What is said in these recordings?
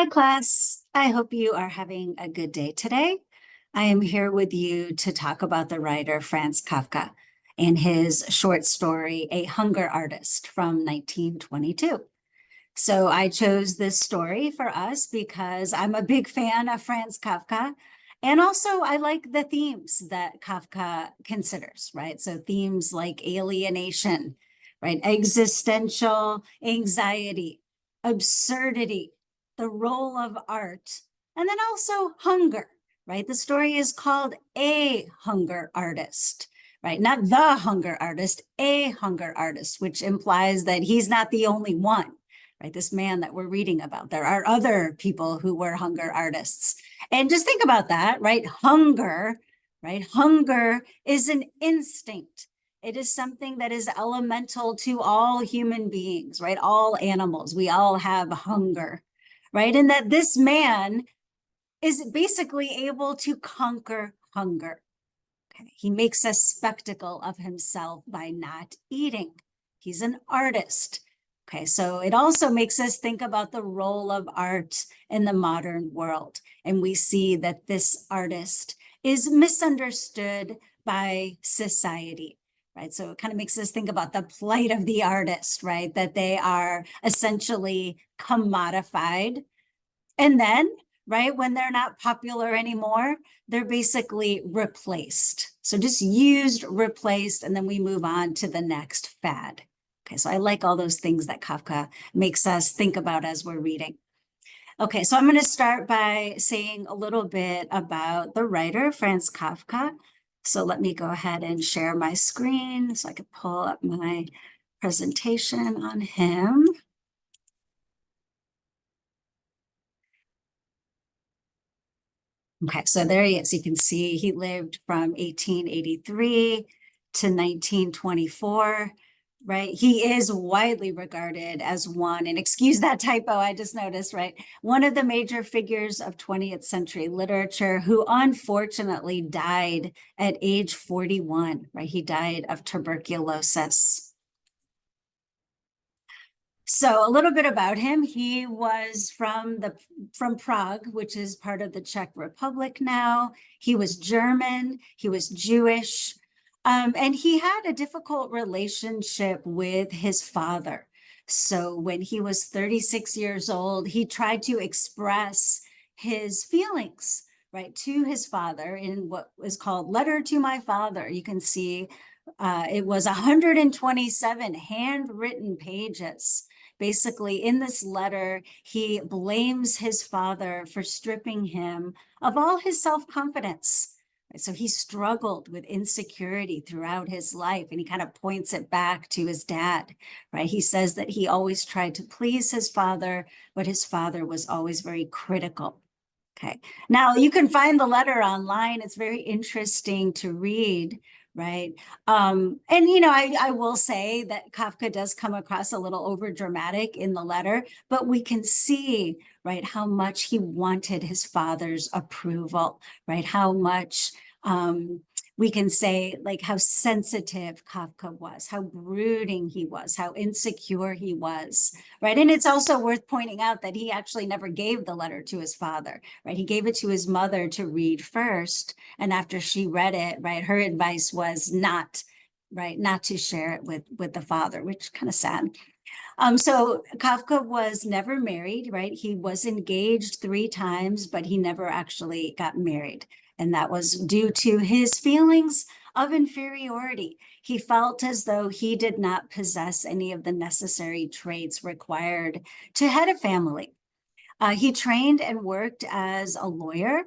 Hi, class. I hope you are having a good day today. I am here with you to talk about the writer Franz Kafka and his short story, A Hunger Artist from 1922. So I chose this story for us because I'm a big fan of Franz Kafka. And also, I like the themes that Kafka considers, right? So themes like alienation, right? Existential anxiety, absurdity, the role of art, and then also hunger, right? The story is called A Hunger Artist, right? Not the hunger artist, a hunger artist, which implies that he's not the only one, right? This man that we're reading about. There are other people who were hunger artists. And just think about that, right? Hunger, right? Hunger is an instinct. It is something that is elemental to all human beings, right? All animals, we all have hunger, right? And that this man is basically able to conquer hunger. Okay. He makes a spectacle of himself by not eating. He's an artist. Okay, so it also makes us think about the role of art in the modern world. And we see that this artist is misunderstood by society, right? So it kind of makes us think about the plight of the artist, right? That they are essentially commodified. And then, right, when they're not popular anymore, they're basically replaced. So just used, replaced, and then we move on to the next fad. Okay, so I like all those things that Kafka makes us think about as we're reading. Okay, so I'm going to start by saying a little bit about the writer, Franz Kafka. So let me go ahead and share my screen so I can pull up my presentation on him. Okay, so there he is. You can see he lived from 1883 to 1924, right? He is widely regarded as one, and excuse that typo, I just noticed, right? One of the major figures of 20th century literature who unfortunately died at age 41, right? He died of tuberculosis. So a little bit about him. He was from Prague, which is part of the Czech Republic now. He was German, he was Jewish, and he had a difficult relationship with his father. So when he was 36 years old, he tried to express his feelings, right, to his father in what was called Letter to My Father. You can see it was 127 handwritten pages. Basically, in this letter, he blames his father for stripping him of all his self-confidence. So he struggled with insecurity throughout his life, and he kind of points it back to his dad, right? He says that he always tried to please his father, but his father was always very critical. Okay, now you can find the letter online. It's very interesting to read, right? And I will say that Kafka does come across a little over dramatic in the letter, but we can see, right, how much he wanted his father's approval, right? How much we can say, like, how sensitive Kafka was, how brooding he was, how insecure he was, right? And it's also worth pointing out that he actually never gave the letter to his father, right? He gave it to his mother to read first. And after she read it, right, her advice was not, right, not to share it with the father, which kind of sad. So Kafka was never married, right? He was engaged 3 times, but he never actually got married. And that was due to his feelings of inferiority. He felt as though he did not possess any of the necessary traits required to head a family. He trained and worked as a lawyer.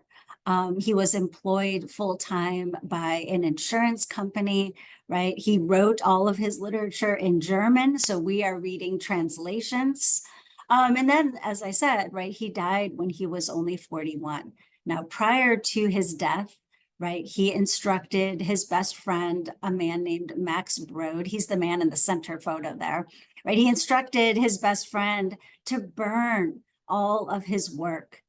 He was employed full-time by an insurance company, right? He wrote all of his literature in German, so we are reading translations. And then, as I said, right, he died when he was only 41. Now, prior to his death, right, he instructed his best friend, a man named Max Brod. He's the man in the center photo there, right? He instructed his best friend to burn all of his work.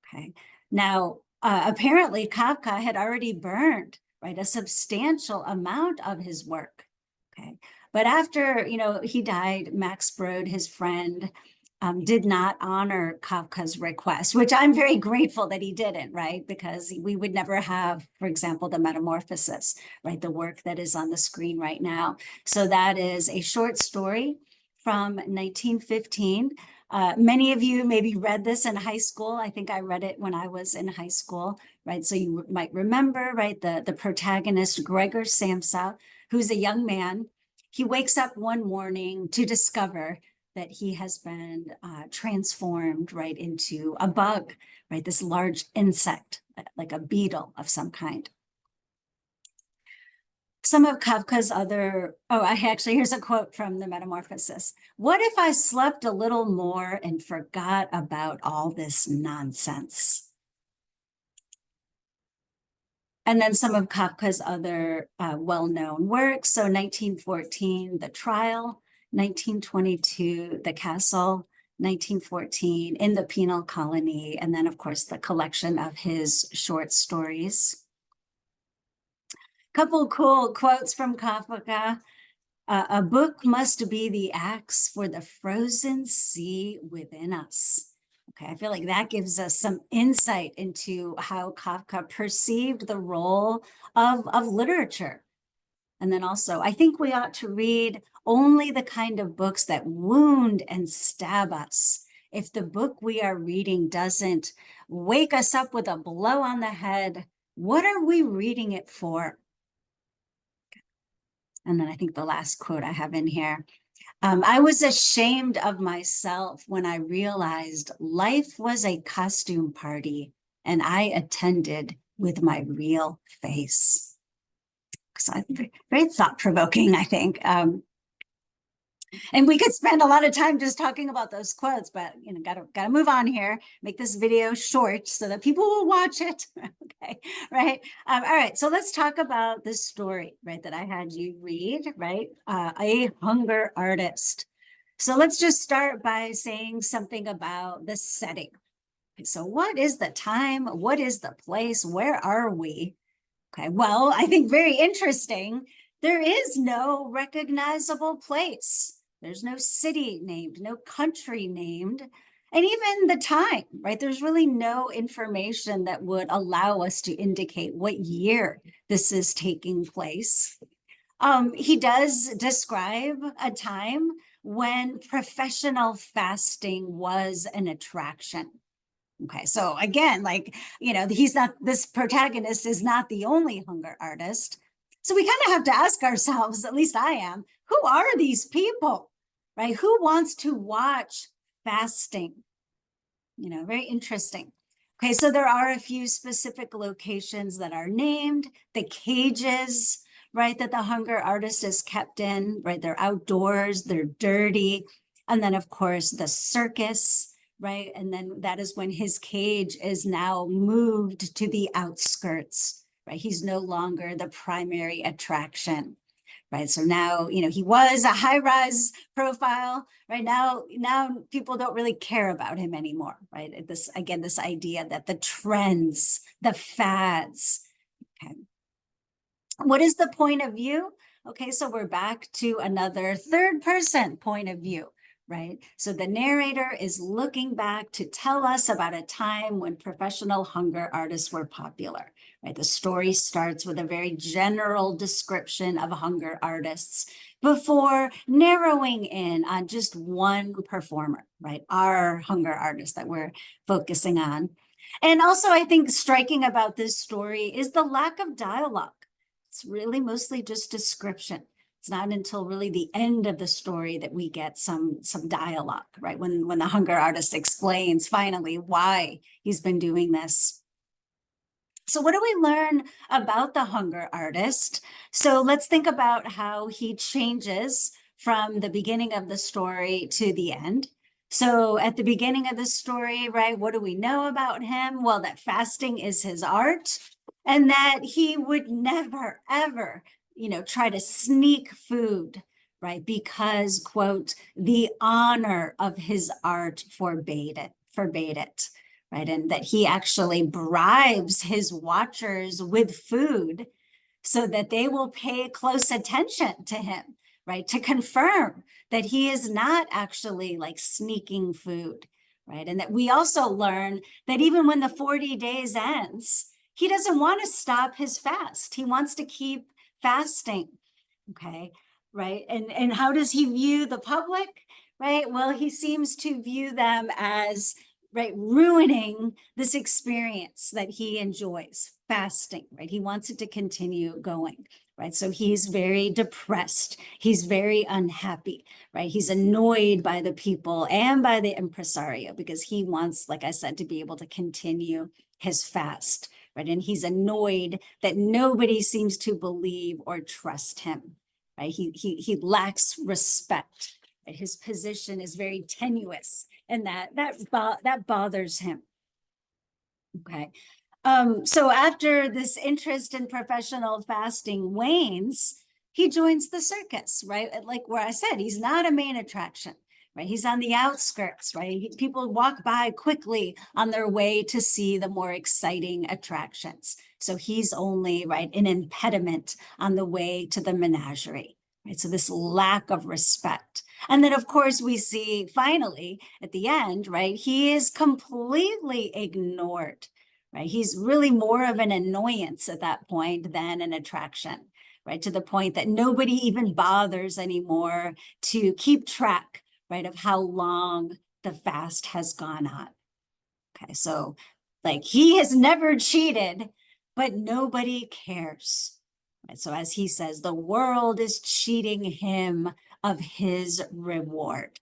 Okay. Now, apparently Kafka had already burned, right, a substantial amount of his work. Okay. But after, he died, Max Brod, his friend, did not honor Kafka's request, which I'm very grateful that he didn't, right? Because we would never have, for example, the Metamorphosis, right? The work that is on the screen right now. So that is a short story from 1915. Many of you maybe read this in high school. I think I read it when I was in high school, right? So you might remember, right, the protagonist, Gregor Samsa, who's a young man. He wakes up one morning to discover that he has been transformed, right, into a bug, right, this large insect, like a beetle of some kind. Some of Kafka's other, here's a quote from the Metamorphosis. What if I slept a little more and forgot about all this nonsense? And then some of Kafka's other well-known works. So 1914, The Trial, 1922, The Castle, 1914, In the Penal Colony, and then, of course, the collection of his short stories. Couple cool quotes from Kafka. A book must be the axe for the frozen sea within us. Okay, I feel like that gives us some insight into how Kafka perceived the role of literature. And then also, I think we ought to read only the kind of books that wound and stab us. If the book we are reading doesn't wake us up with a blow on the head, what are we reading it for? And then I think the last quote I have in here. I was ashamed of myself when I realized life was a costume party and I attended with my real face. So very thought-provoking, I think. And we could spend a lot of time just talking about those quotes, but gotta move on here, make this video short so that people will watch it. Okay, right? All right, so let's talk about this story, right, that I had you read, right? A Hunger Artist. So let's just start by saying something about the setting. Okay, so what is the time? What is the place? Where are we? Okay, well, I think very interesting. There is no recognizable place. There's no city named, no country named, and even the time, right? There's really no information that would allow us to indicate what year this is taking place. He does describe a time when professional fasting was an attraction. Okay, so again, this protagonist is not the only hunger artist. So we kind of have to ask ourselves, at least I am, who are these people, right? Who wants to watch fasting? Very interesting. Okay, so there are a few specific locations that are named, the cages, right, that the hunger artist is kept in, right? They're outdoors, they're dirty. And then, of course, the circus, right? And then that is when his cage is now moved to the outskirts, right? He's no longer the primary attraction, right? So now, he was a high-rise profile, right? Now people don't really care about him anymore, right? This idea that the trends, the fads, okay. What is the point of view? Okay, so we're back to another third person point of view, right? So the narrator is looking back to tell us about a time when professional hunger artists were popular, right? The story starts with a very general description of hunger artists before narrowing in on just one performer, right? Our hunger artist that we're focusing on. And also, I think striking about this story is the lack of dialogue. It's really mostly just description. It's not until really the end of the story that we get some dialogue, right? When the hunger artist explains finally why he's been doing this. So what do we learn about the hunger artist? So let's think about how he changes from the beginning of the story to the end. So at the beginning of the story, right, what do we know about him? Well, that fasting is his art, and that he would never, ever, try to sneak food, right? Because, quote, the honor of his art forbade it, right? And that he actually bribes his watchers with food so that they will pay close attention to him, right, to confirm that he is not actually like sneaking food, right? And that we also learn that even when the 40 days ends, he doesn't want to stop his fast. He wants to keep fasting, okay, right? And how does he view the public, right? Well, he seems to view them as, right, ruining this experience that he enjoys, fasting, right? He wants it to continue going, right? So he's very depressed. He's very unhappy, right? He's annoyed by the people and by the impresario because he wants, like I said, to be able to continue his fast, right? And he's annoyed that nobody seems to believe or trust him, right? He lacks respect. Right? His position is very tenuous, and that bothers him. Okay. So after this interest in professional fasting wanes, he joins the circus, right? Like where I said, he's not a main attraction, right? He's on the outskirts, right? People walk by quickly on their way to see the more exciting attractions. So he's only, right, an impediment on the way to the menagerie, right? So this lack of respect. And then, of course, we see finally at the end, right, he is completely ignored, right? He's really more of an annoyance at that point than an attraction, right? To the point that nobody even bothers anymore to keep track, right, of how long the fast has gone on. Okay, so like he has never cheated, but nobody cares. Right? So as he says, the world is cheating him of his reward.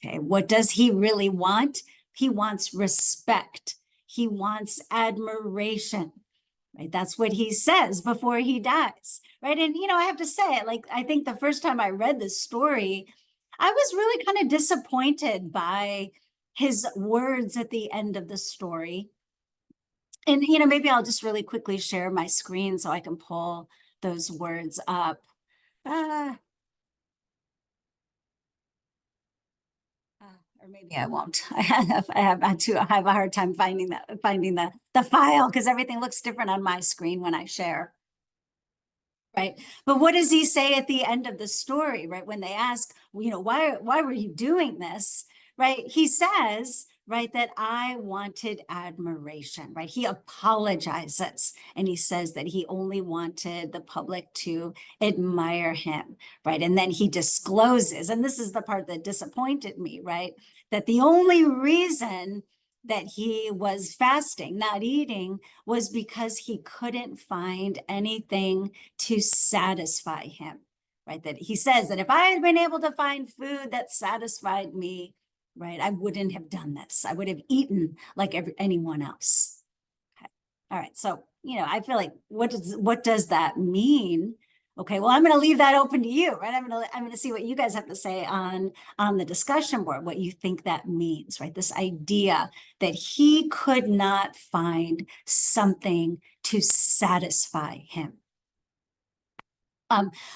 Okay, what does he really want? He wants respect. He wants admiration, right? That's what he says before he dies, right? And, I have to say, like, I think the first time I read this story, I was really kind of disappointed by his words at the end of the story. And, maybe I'll just really quickly share my screen so I can pull those words up. Or maybe I won't. I have a hard time finding the file because everything looks different on my screen when I share. Right. But what does he say at the end of the story, right? When they ask, why were you doing this? Right. He says, right, that I wanted admiration, right? He apologizes and he says that he only wanted the public to admire him, right? And then he discloses, and this is the part that disappointed me, right? That the only reason that he was fasting, not eating, was because he couldn't find anything to satisfy him, right? That he says that if I had been able to find food that satisfied me, right, I wouldn't have done this. I would have eaten like anyone else. Okay. All right. So, I feel like what does that mean? Okay, well, I'm going to leave that open to you, right? I'm going to see what you guys have to say on the discussion board, what you think that means, right? This idea that he could not find something to satisfy him.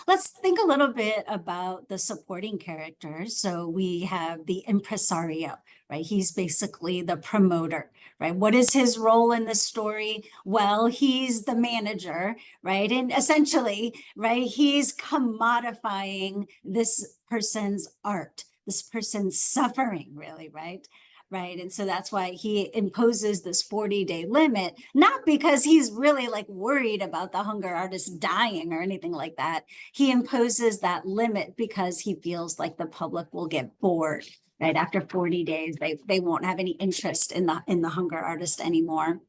Let's think a little bit about the supporting characters. So we have the impresario, right? He's basically the promoter, right? What is his role in the story? Well, he's the manager, right? And essentially, right, he's commodifying this person's art, this person's suffering, really, right? Right. And so that's why he imposes this 40-day limit, not because he's really like worried about the hunger artist dying or anything like that. He imposes that limit because he feels like the public will get bored. Right. After 40 days, they won't have any interest in the hunger artist anymore.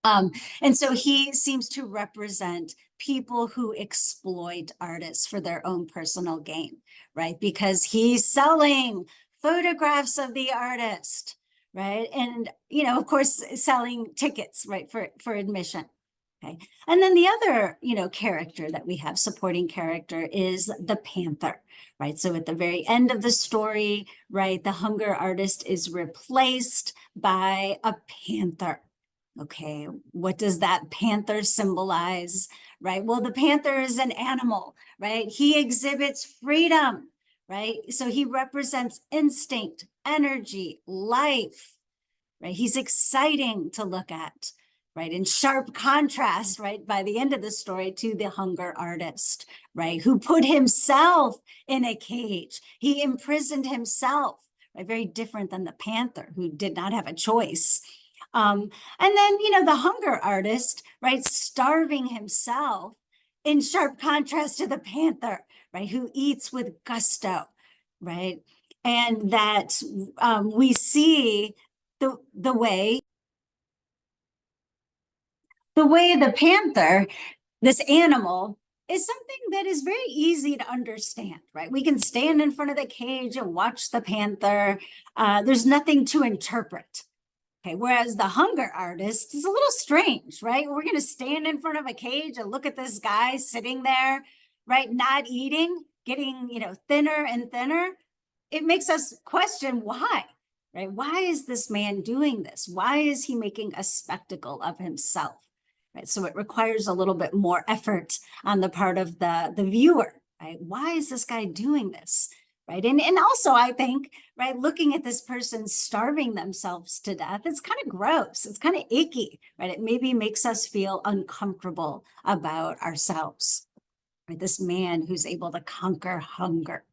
And so he seems to represent people who exploit artists for their own personal gain, right? Because he's selling photographs of the artist, right? And, of course, selling tickets, right, for admission. Okay. And then the other, character that we have, supporting character, is the panther, right? So at the very end of the story, right, the hunger artist is replaced by a panther. Okay, what does that panther symbolize, right? Well, the panther is an animal, right? He exhibits freedom, right? So he represents instinct, energy, life, right? He's exciting to look at. right? In sharp contrast, right, by the end of the story to the hunger artist, right, who put himself in a cage. He imprisoned himself, right? Very different than the panther, who did not have a choice. And then, the hunger artist, right, starving himself in sharp contrast to the panther, right, who eats with gusto, right? And that we see the way the panther, this animal, is something that is very easy to understand, right? We can stand in front of the cage and watch the panther. There's nothing to interpret. Okay, whereas the hunger artist is a little strange, right? We're going to stand in front of a cage and look at this guy sitting there, right, not eating, getting, thinner and thinner. It makes us question why, right? Why is this man doing this? Why is he making a spectacle of himself? Right. So it requires a little bit more effort on the part of the viewer, right? Why is this guy doing this? Right. And also, I think, right, looking at this person starving themselves to death, it's kind of gross. It's kind of icky, right? It maybe makes us feel uncomfortable about ourselves, right? This man who's able to conquer hunger.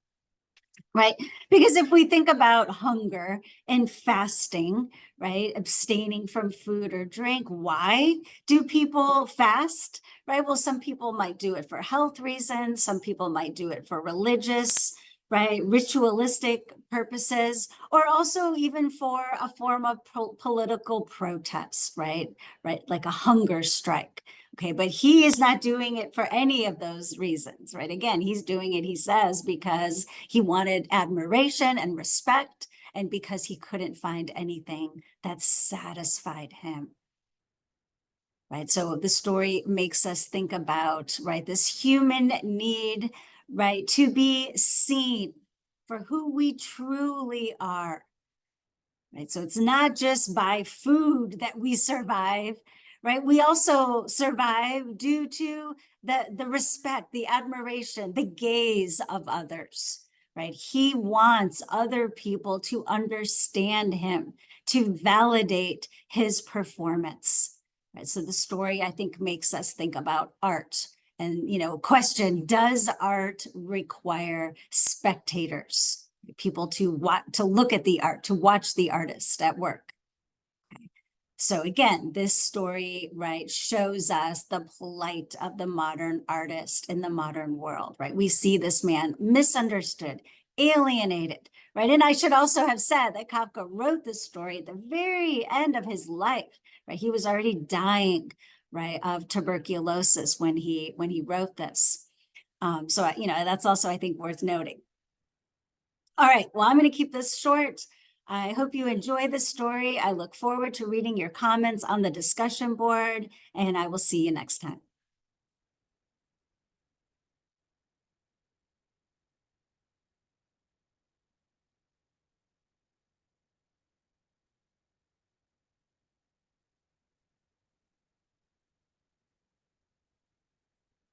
Right? Because if we think about hunger and fasting, right, abstaining from food or drink, why do people fast? Right? Well, some people might do it for health reasons, some people might do it for religious, right, ritualistic purposes, or also even for a form of political protest, right? Right, like a hunger strike. Okay, but he is not doing it for any of those reasons, right? Again, he's doing it, he says, because he wanted admiration and respect, and because he couldn't find anything that satisfied him. Right. So the story makes us think about, right, this human need, right, to be seen for who we truly are. Right. So it's not just by food that we survive, right? We also survive due to the respect, the admiration, the gaze of others, right? He wants other people to understand him, to validate his performance. Right. So the story, I think, makes us think about art and, question, does art require spectators? People to look at the art, to watch the artist at work. Okay. So again, this story, right, shows us the plight of the modern artist in the modern world, right? We see this man misunderstood, alienated, right? And I should also have said that Kafka wrote this story at the very end of his life, right? He was already dying, right, of tuberculosis when he wrote this. So, that's also, I think, worth noting. All right, well, I'm going to keep this short. I hope you enjoy the story. I look forward to reading your comments on the discussion board, and I will see you next time.